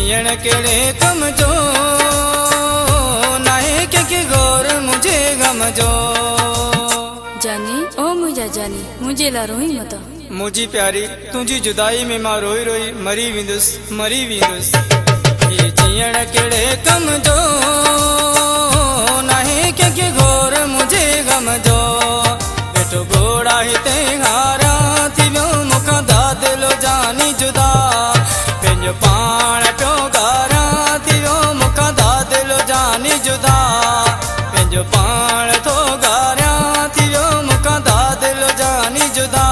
जीअण कहिड़े कम जो नाहे कंहिंखे गौर मुंहिंजे गम जो। जानी ओ मुंहिंजा जानी मुंहिंजे लाइ रोई मत। मुंहिंजी प्यारी तुंहिंजी जुदाई में मां रोई रोई मरी वेंदुसि। ये जीअण कहिड़े कम जो नाहे कंहिंखे गौर मुंहिंजे गम जो। वेठो घोड़ा हिते हारा थी वियो मूंखां दादिलो जानी जुदा। पंहिंजो पाण पियो गारा थी वियो मूंखां दादिलो जानी जुदा। पंहिंजो पाण थो गारा थी वियो मूंखां दादिलो जानी जुदा।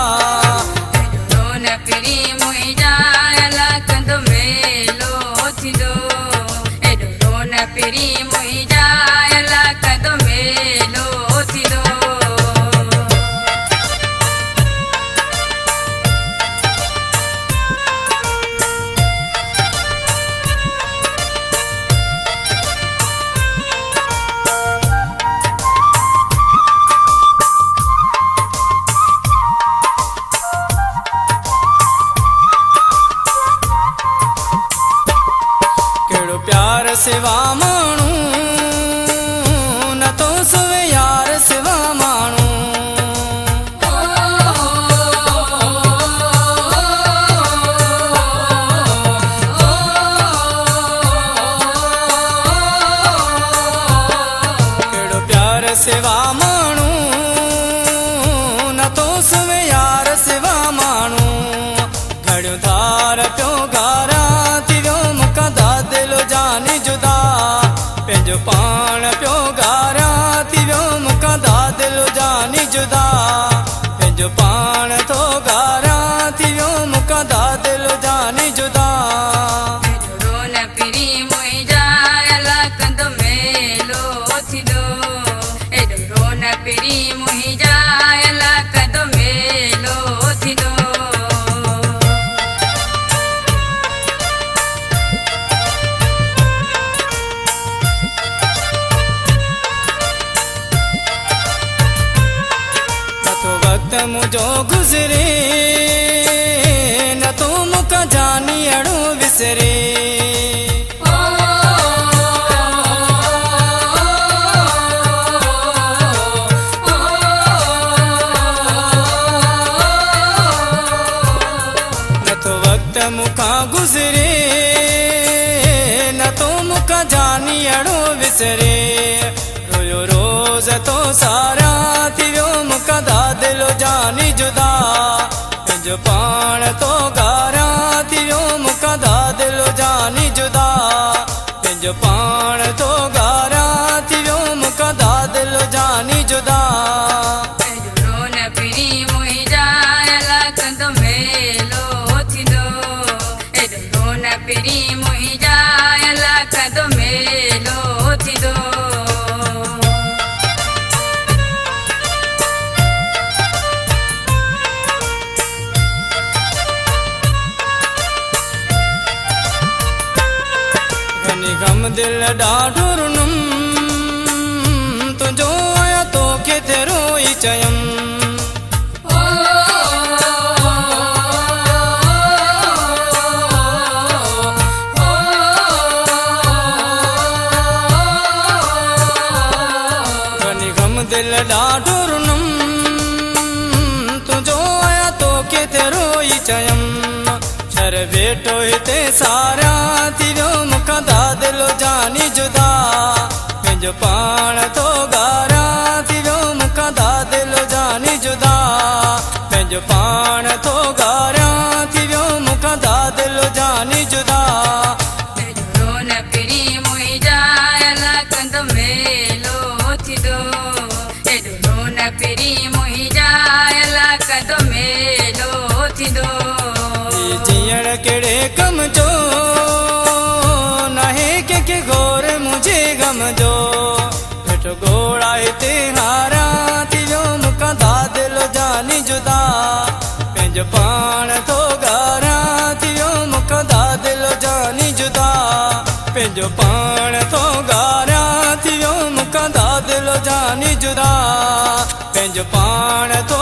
प्यार सिवा माण्हू न तो सुवे यार सिवा माण्हू। कहिड़ो प्यार सिवा माण्हू न तो सुवे यार सिवा माण्हू। घड़ियूं धार पियो गारा थी वियो मूंखां दादिलो जानी जुदा। पंहिंजो पाण पियो गारा थी वियो मूंखां दादिलो जानी जुदा। पंहिंजो पाण थो गारा थी वियो मूंखां दादिलो जानी जुदा। वक्त मुझो गुज़रे न तो मूंखां जानी अड़ो विसरे। न तो वक्त मूंखां गुज़रे न तो मूंखां जानी अड़ो विसरे। रोयो रोज़ तो सारा थी वियो मूंखां दादिलो जानी जुदा। पंहिंजो पाण तो गारा थी वियो मूंखां दादिलो जानी जुदा। पंहिंजो पाण तो गारा थी वियो मूंखां दादिलो जानी जुदा। गम दिल ॾाढो रुनम तुंहिंजो आया तोखे ते रोई चयम। गम दिल ॾाढो रुनम तुंहिंजो आया तोखे ते रोई चयम। शर वेठो हिते सारा थी वियो मूंखां दादिलो जानी जुदा। पंहिंजो पाण थो गारा थी वियो मूंखां दादिलो जानी जुदा। पंहिंजो पाण थो गारा थी वियो मूंखां दादिलो जानी जुदा। जीअण कहिड़े कम जो नाहे कंहिंखे गौर मुंहिंजे गम जो। वेठो घोड़ा हिते हारा थी वियो मूंखां दादिलो जानी जुदा। पंहिंजो पाण थो गारा थी वियो मूंखां दादिलो जानी जुदा। पंहिंजो पाण थो गारा थी वियो मूंखां दादिलो जानी जुदा। पंहिंजो पाण थो